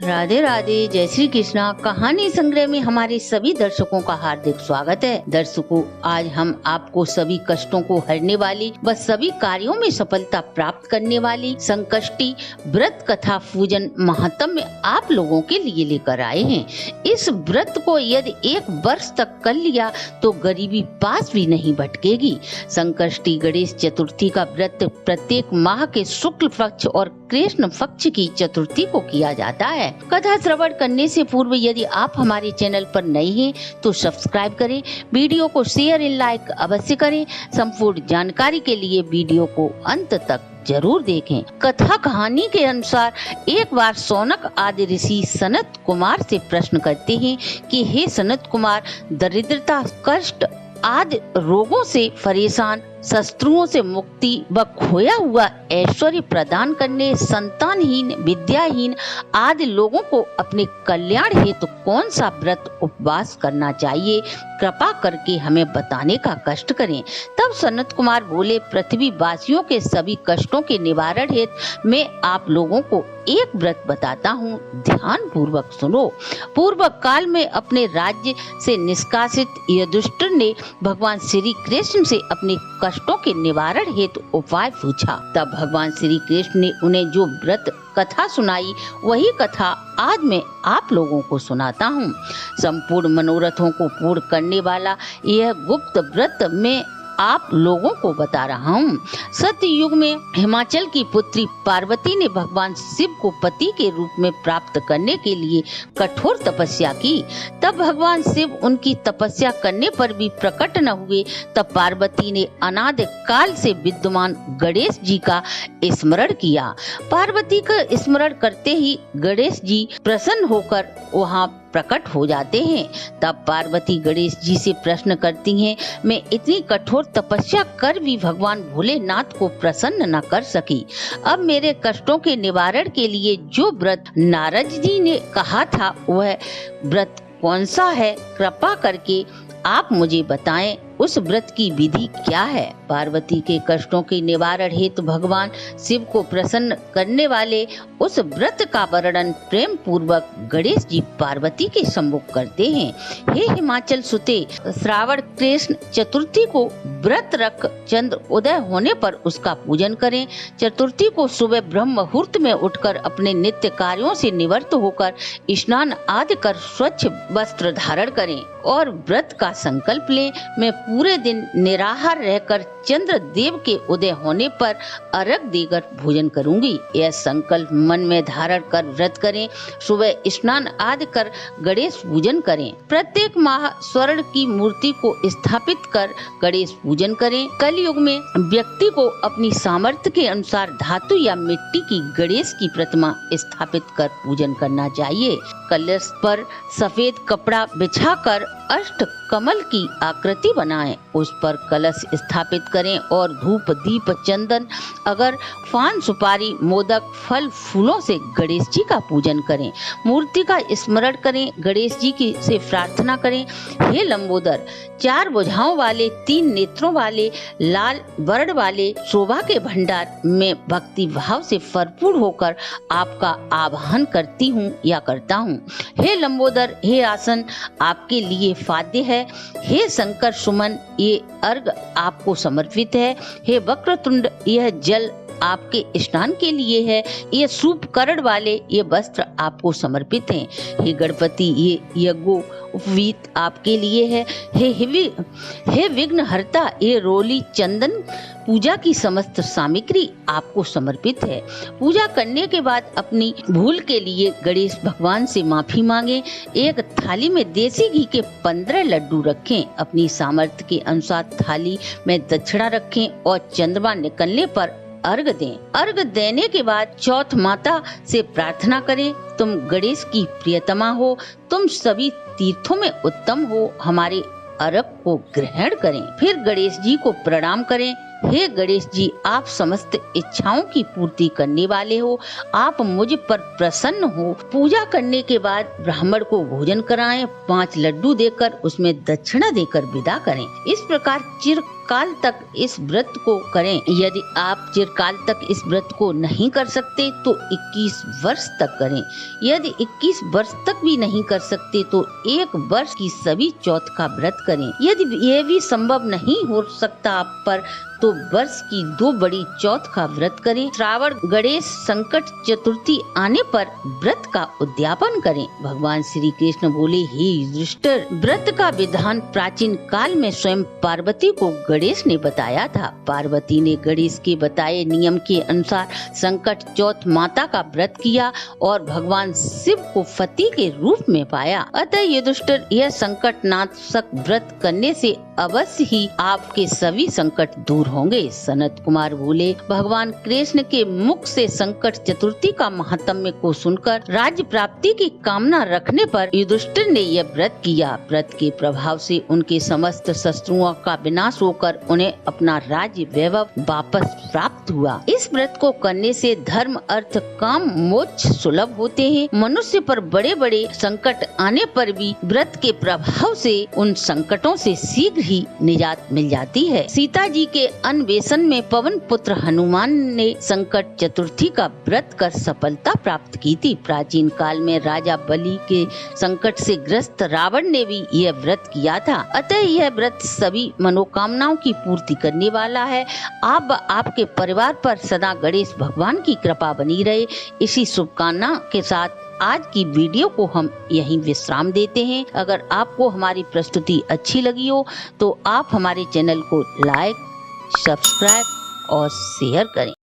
राधे राधे, जय श्री कृष्णा। कहानी संग्रह में हमारे सभी दर्शकों का हार्दिक स्वागत है। दर्शकों, आज हम आपको सभी कष्टों को हरने वाली व सभी कार्यों में सफलता प्राप्त करने वाली संकष्टी व्रत कथा पूजन महात्म्य आप लोगों के लिए लेकर आए हैं। इस व्रत को यदि 1 वर्ष तक कर लिया तो गरीबी पास भी नहीं भटकेगी। संकष्टी गणेश चतुर्थी का व्रत प्रत्येक माह के शुक्ल पक्ष और कृष्ण पक्ष की चतुर्थी को किया जाता है। कथा श्रवण करने से पूर्व यदि आप हमारे चैनल पर नए हैं तो सब्सक्राइब करें, वीडियो को शेयर एंड लाइक अवश्य करें। संपूर्ण जानकारी के लिए वीडियो को अंत तक जरूर देखें। कथा कहानी के अनुसार एक बार शौनक आदि ऋषि सनत कुमार से प्रश्न करते हैं कि हे सनत कुमार, दरिद्रता, कष्ट आदि रोगों से परेशान, शत्रुओं से मुक्ति व खोया हुआ ऐश्वर्य प्रदान करने, संतानहीन, विद्याहीन आदि लोगों को अपने कल्याण हेतु कौन सा व्रत उपवास करना चाहिए? कृपा करके हमें बताने का कष्ट करें। तब सनत कुमार बोले, पृथ्वी वासियों के सभी कष्टों के निवारण हेतु मैं आप लोगों को एक व्रत बताता हूँ, ध्यान पूर्वक सुनो। पूर्व काल में अपने राज्य से निष्कासित युधिष्ठिर ने भगवान श्री कृष्ण से अपने कष्टों के निवारण हेतु उपाय पूछा। तब भगवान श्री कृष्ण ने उन्हें जो व्रत कथा सुनाई वही कथा आज मैं आप लोगों को सुनाता हूँ। संपूर्ण मनोरथों को पूर्ण करने वाला यह गुप्त व्रत मैं आप लोगों को बता रहा हूँ। सत्य युग में हिमाचल की पुत्री पार्वती ने भगवान शिव को पति के रूप में प्राप्त करने के लिए कठोर तपस्या की। तब भगवान शिव उनकी तपस्या करने पर भी प्रकट न हुए। तब पार्वती ने अनादि काल से विद्यमान गणेश जी का स्मरण किया। पार्वती का स्मरण करते ही गणेश जी प्रसन्न होकर वहाँ प्रकट हो जाते हैं। तब पार्वती गणेश जी से प्रश्न करती हैं, मैं इतनी कठोर तपस्या कर भी भगवान भोलेनाथ को प्रसन्न न कर सकी। अब मेरे कष्टों के निवारण के लिए जो व्रत नारद जी ने कहा था वह व्रत कौन सा है? कृपा करके आप मुझे बताएं, उस व्रत की विधि क्या है? पार्वती के कष्टों के निवारण हेतु भगवान शिव को प्रसन्न करने वाले उस व्रत का वर्णन प्रेम पूर्वक गणेश जी पार्वती के सम्मुख करते हैं। हे हिमाचल सुते, श्रावण कृष्ण चतुर्थी को व्रत रख चंद्र उदय होने पर उसका पूजन करें। चतुर्थी को सुबह ब्रह्म मुहूर्त में उठकर अपने नित्य कार्यों से निवृत्त होकर स्नान आदि कर स्वच्छ वस्त्र धारण करें और व्रत का संकल्प लें। मैं पूरे दिन निराहार रहकर चंद्र देव के उदय होने पर अर्घ देकर भोजन करूंगी। यह संकल्प मन में धारण कर व्रत करें। सुबह स्नान आदि कर गणेश पूजन करें। प्रत्येक माह स्वर्ण की मूर्ति को स्थापित कर गणेश पूजन करें। कलयुग में व्यक्ति को अपनी सामर्थ्य के अनुसार धातु या मिट्टी की गणेश की प्रतिमा स्थापित कर पूजन करना चाहिए। कलश पर सफेद कपड़ा बिछाकर अष्ट कमल की आकृति बनाएं, उस पर कलश स्थापित करें और धूप दीप चंदन अगर पान सुपारी मोदक फल फूलों से गणेश जी का पूजन करें। मूर्ति का स्मरण करें, गणेश जी की से प्रार्थना करें, हे लंबोदर, 4 भुजाओं वाले, 3 नेत्रों वाले, लाल वर्ण वाले शोभा के भंडार में भक्ति भाव से भरपूर होकर आपका आवाहन करती हूँ या करता हूँ। हे लंबोदर, हे आसन आपके लिए फाद्य है। हे शंकर सुमन, ये अर्घ आपको समर्पित है। हे वक्रतुंड, यह जल आपके स्नान के लिए है। ये सूप करण वाले ये वस्त्र आपको समर्पित हैं। हे गणपति, ये यज्ञोपवीत आपके लिए है। हे विघ्नहर्ता, ये रोली चंदन पूजा की समस्त सामग्री आपको समर्पित है। पूजा करने के बाद अपनी भूल के लिए गणेश भगवान से माफी मांगे। एक थाली में देसी घी के 15 लड्डू रखें। अपनी सामर्थ्य के अनुसार थाली में दक्षिणा रखें और चंद्रमा निकलने पर अर्घ दें। अर्घ देने के बाद चौथ माता से प्रार्थना करें, तुम गणेश की प्रियतमा हो, तुम सभी तीर्थों में उत्तम हो, हमारे अर्घ को ग्रहण करें। फिर गणेश जी को प्रणाम करें। हे गणेश जी, आप समस्त इच्छाओं की पूर्ति करने वाले हो, आप मुझ पर प्रसन्न हो। पूजा करने के बाद ब्राह्मण को भोजन कराएं, 5 लड्डू देकर उसमें दक्षिणा देकर विदा करें। इस प्रकार चिरकाल तक इस व्रत को करें। यदि आप चिरकाल तक इस व्रत को नहीं कर सकते तो 21 वर्ष तक करें। यदि 21 वर्ष तक भी नहीं कर सकते तो 1 वर्ष की सभी चौथ का व्रत करें। यदि यह भी संभव नहीं हो सकता आप पर तो वर्ष की 2 बड़ी चौथ का व्रत करें। श्रावण गणेश संकट चतुर्थी आने पर व्रत का उद्यापन करें। भगवान श्री कृष्ण बोले, हे युधिष्ठिर, व्रत का विधान प्राचीन काल में स्वयं पार्वती को गणेश ने बताया था। पार्वती ने गणेश के बताए नियम के अनुसार संकट चौथ माता का व्रत किया और भगवान शिव को पति के रूप में पाया। अतः युधिष्ठिर, यह संकट नाशक व्रत करने से अवश्य ही आपके सभी संकट दूर होंगे। सनत कुमार बोले, भगवान कृष्ण के मुख से संकट चतुर्थी का महात्म्य को सुनकर राज्य प्राप्ति की कामना रखने पर युधिष्ठिर ने यह व्रत किया। व्रत के प्रभाव से उनके समस्त शत्रुओं का विनाश होकर उन्हें अपना राज्य वैभव वापस प्राप्त हुआ। इस व्रत को करने से धर्म अर्थ काम मोक्ष सुलभ होते हैं। मनुष्य पर बड़े बड़े संकट आने पर भी व्रत के प्रभाव से उन संकटों से शीघ्र ही निजात मिल जाती है। सीता जी के अन्वेषण में पवन पुत्र हनुमान ने संकट चतुर्थी का व्रत कर सफलता प्राप्त की थी। प्राचीन काल में राजा बलि के संकट से ग्रस्त रावण ने भी यह व्रत किया था। अतः यह व्रत सभी मनोकामनाओं की पूर्ति करने वाला है। आप आपके परिवार पर सदा गणेश भगवान की कृपा बनी रहे। इसी शुभकामना के साथ आज की वीडियो को हम यहीं विश्राम देते हैं। अगर आपको हमारी प्रस्तुति अच्छी लगी हो तो आप हमारे चैनल को लाइक, सब्सक्राइब और शेयर करें।